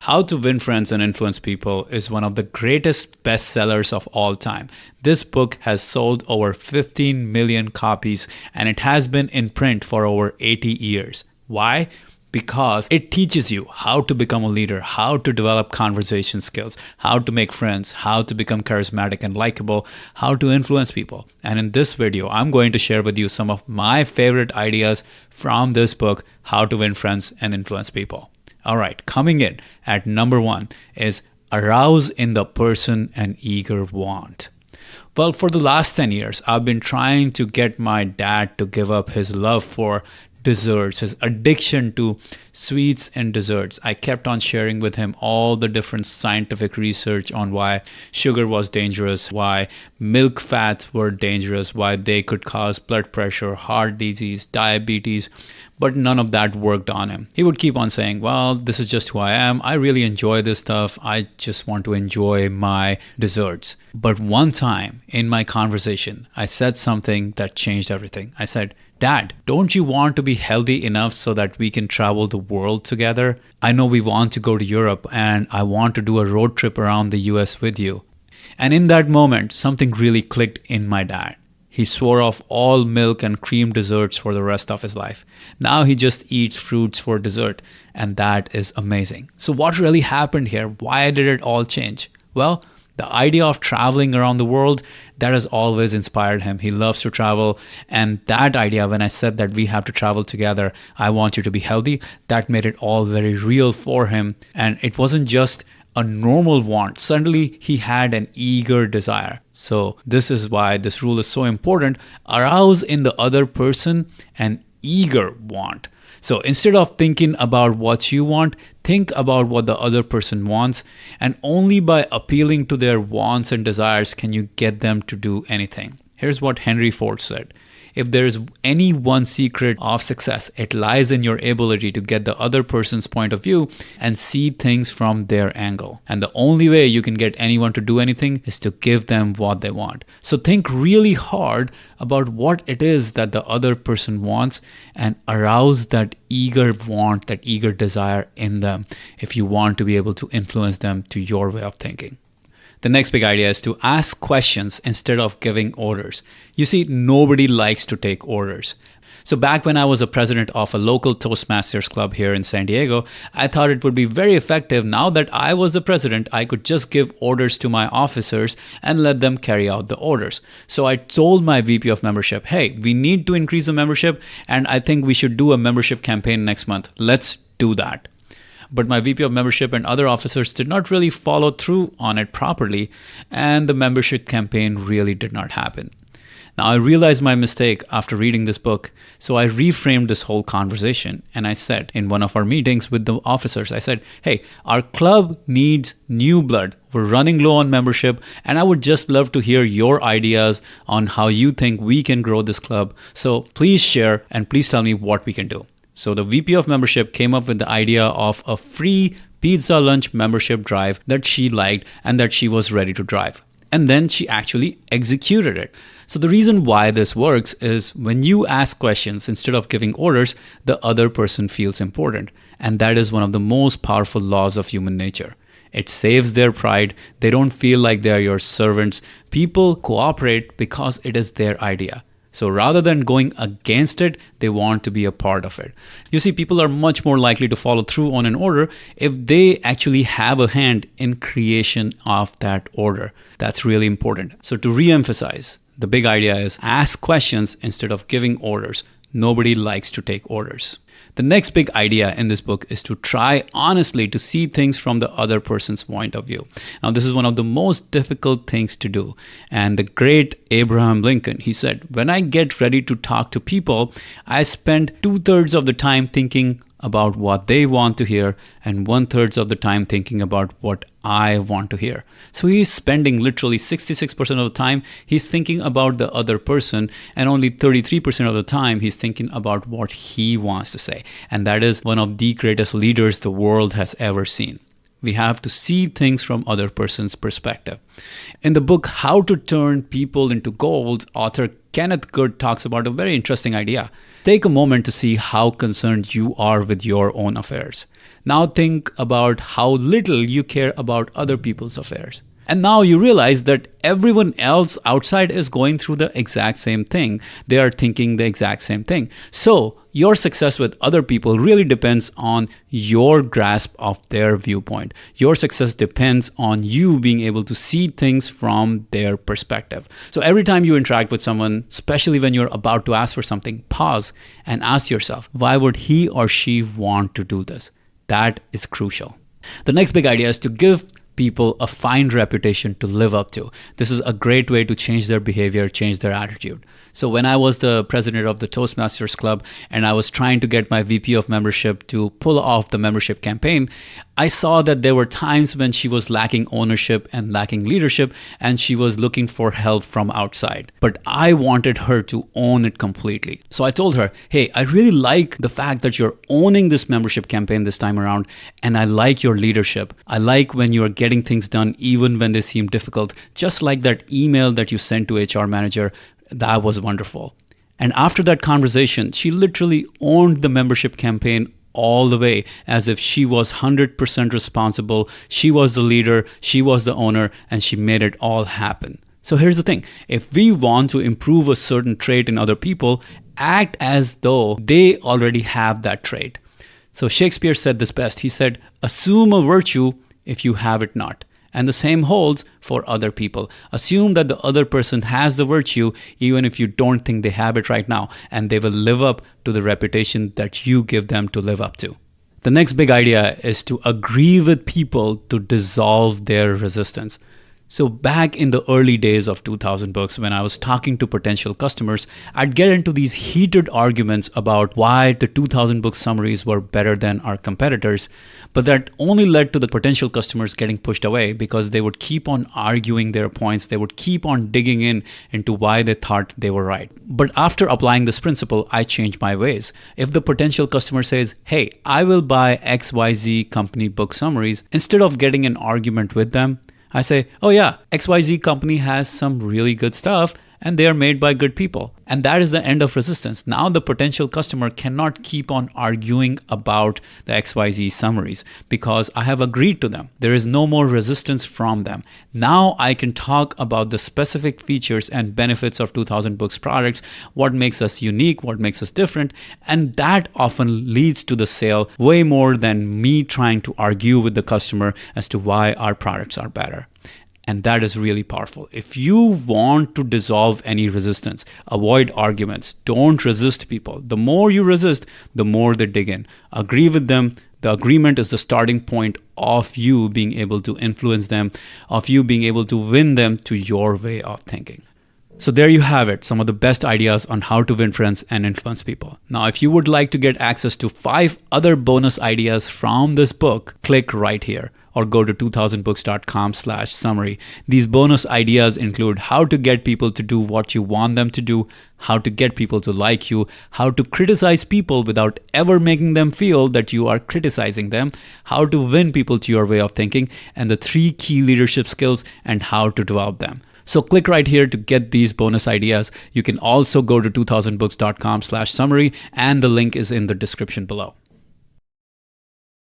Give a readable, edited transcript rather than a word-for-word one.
How to Win Friends and Influence People is one of the greatest bestsellers of all time. This book has sold over 15 million copies and it has been in print for over 80 years. Why? Because it teaches you how to become a leader, how to develop conversation skills, how to make friends, how to become charismatic and likable, how to influence people. And in this video, I'm going to share with you some of my favorite ideas from this book, How to Win Friends and Influence People. All right, coming in at number 1 is arouse in the person an eager want. Well, for the last 10 years, I've been trying to get my dad to give up his love for desserts, his addiction to sweets and desserts. I kept on sharing with him all the different scientific research on why sugar was dangerous, why milk fats were dangerous, why they could cause blood pressure, heart disease, diabetes, but none of that worked on him. He would keep on saying, well, this is just who I am. I really enjoy this stuff. I just want to enjoy my desserts. But one time in my conversation, I said something that changed everything. I said, Dad, don't you want to be healthy enough so that we can travel the world together? I know we want to go to Europe and I want to do a road trip around the US with you. And in that moment, something really clicked in my dad. He swore off all milk and cream desserts for the rest of his life. Now he just eats fruits for dessert, and that is amazing. So what really happened here? Why did it all change? Well, the idea of traveling around the world, that has always inspired him. He loves to travel. And that idea, when I said that we have to travel together, I want you to be healthy, that made it all very real for him. And it wasn't just a normal want. Suddenly, he had an eager desire. So this is why this rule is so important. Arouse in the other person an eager want. So instead of thinking about what you want, think about what the other person wants. And only by appealing to their wants and desires can you get them to do anything. Here's what Henry Ford said. If there is any one secret of success, it lies in your ability to get the other person's point of view and see things from their angle. And the only way you can get anyone to do anything is to give them what they want. So think really hard about what it is that the other person wants and arouse that eager want, that eager desire in them if you want to be able to influence them to your way of thinking. The next big idea is to ask questions instead of giving orders. You see, nobody likes to take orders. So back when I was a president of a local Toastmasters club here in San Diego, I thought it would be very effective now that I was the president, I could just give orders to my officers and let them carry out the orders. So I told my VP of membership, hey, we need to increase the membership and I think we should do a membership campaign next month. Let's do that. But my VP of membership and other officers did not really follow through on it properly, and the membership campaign really did not happen. Now, I realized my mistake after reading this book, so I reframed this whole conversation. And I said in one of our meetings with the officers, I said, hey, our club needs new blood. We're running low on membership, and I would just love to hear your ideas on how you think we can grow this club. So please share and please tell me what we can do. So the VP of membership came up with the idea of a free pizza lunch membership drive that she liked and that she was ready to drive. And then she actually executed it. So the reason why this works is when you ask questions instead of giving orders, the other person feels important. And that is one of the most powerful laws of human nature. It saves their pride. They don't feel like they're your servants. People cooperate because it is their idea. So rather than going against it, they want to be a part of it. You see, people are much more likely to follow through on an order if they actually have a hand in creation of that order. That's really important. So to re-emphasize, the big idea is ask questions instead of giving orders. Nobody likes to take orders. The next big idea in this book is to try honestly to see things from the other person's point of view. Now, this is one of the most difficult things to do. And the great Abraham Lincoln, he said, when I get ready to talk to people, I spend 2/3 of the time thinking about what they want to hear and 1/3 of the time thinking about what I want to hear. So he's spending literally 66% of the time he's thinking about the other person, and only 33% of the time he's thinking about what he wants to say. And that is one of the greatest leaders the world has ever seen. We have to see things from other person's perspective. In the book, How to Turn People into Gold, author Kenneth Good talks about a very interesting idea. Take a moment to see how concerned you are with your own affairs. Now think about how little you care about other people's affairs. And now you realize that everyone else outside is going through the exact same thing. They are thinking the exact same thing. So your success with other people really depends on your grasp of their viewpoint. Your success depends on you being able to see things from their perspective. So every time you interact with someone, especially when you're about to ask for something, pause and ask yourself, why would he or she want to do this? That is crucial. The next big idea is to give people a fine reputation to live up to. This is a great way to change their behavior, change their attitude. So when I was the president of the Toastmasters Club and I was trying to get my VP of membership to pull off the membership campaign, I saw that there were times when she was lacking ownership and lacking leadership, and she was looking for help from outside. But I wanted her to own it completely. So I told her, hey, I really like the fact that you're owning this membership campaign this time around, and I like your leadership. I like when you're getting things done even when they seem difficult, just like that email that you sent to HR manager. That was wonderful. And after that conversation, she literally owned the membership campaign all the way, as if she was 100% responsible. She was the leader, she was the owner, and she made it all happen. So here's the thing. If we want to improve a certain trait in other people, act as though they already have that trait. So Shakespeare said this best. He said, assume a virtue if you have it not. And the same holds for other people. Assume that the other person has the virtue, even if you don't think they have it right now, and they will live up to the reputation that you give them to live up to. The next big idea is to agree with people to dissolve their resistance. So back in the early days of 2000 Books, when I was talking to potential customers, I'd get into these heated arguments about why the 2000 Books summaries were better than our competitors. But that only led to the potential customers getting pushed away because they would keep on arguing their points. They would keep on digging into why they thought they were right. But after applying this principle, I changed my ways. If the potential customer says, hey, I will buy XYZ company book summaries, instead of getting an argument with them, I say, oh yeah, XYZ company has some really good stuff and they are made by good people. And that is the end of resistance. Now the potential customer cannot keep on arguing about the XYZ summaries because I have agreed to them. There is no more resistance from them. Now I can talk about the specific features and benefits of 2000 Books products, what makes us unique, what makes us different. And that often leads to the sale way more than me trying to argue with the customer as to why our products are better. And that is really powerful. If you want to dissolve any resistance, avoid arguments, don't resist people. The more you resist, the more they dig in. Agree with them. The agreement is the starting point of you being able to influence them, of you being able to win them to your way of thinking. So there you have it, some of the best ideas on how to win friends and influence people. Now, if you would like to get access to 5 other bonus ideas from this book, click right here or go to 2000books.com/summary. These bonus ideas include how to get people to do what you want them to do, how to get people to like you, how to criticize people without ever making them feel that you are criticizing them, how to win people to your way of thinking, and the 3 key leadership skills and how to develop them. So click right here to get these bonus ideas. You can also go to 2000books.com/summary and the link is in the description below.